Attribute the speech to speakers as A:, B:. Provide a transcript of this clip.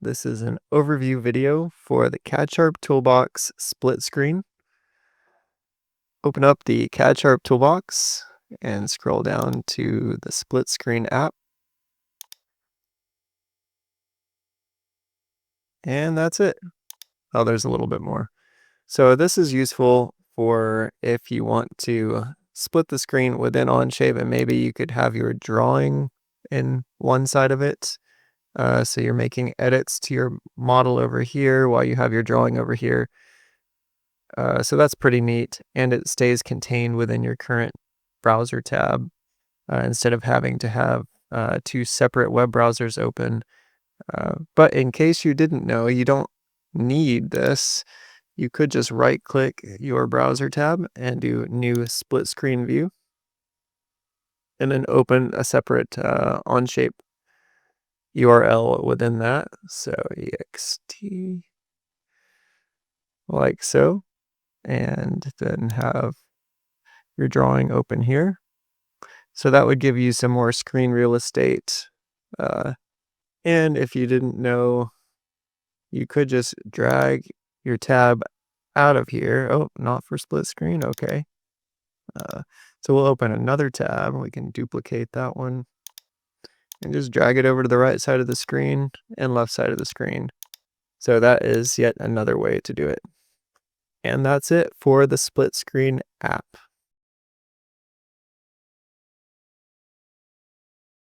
A: This is an overview video for the CADSharp Toolbox split screen. Open up the CADSharp Toolbox and scroll down to the split screen app. And that's it. Oh, there's a little bit more. So this is useful for if you want to split the screen within Onshape, and maybe you could have your drawing in one side of it. So you're making edits to your model over here while you have your drawing over here. So that's pretty neat, and it stays contained within your current browser tab instead of having to have two separate web browsers open. But in case you didn't know, you don't need this. You could just right-click your browser tab and do New Split Screen View, and then open a separate Onshape URL within that. So ext like so, and then have your drawing open here. So that would give you some more screen real estate. And if you didn't know, you could just drag your tab out of here. Oh, not for split screen. Okay. So we'll open another tab. We can duplicate that one and just drag it over to the right side of the screen and left side of the screen. So that is yet another way to do it. And that's it for the split screen app.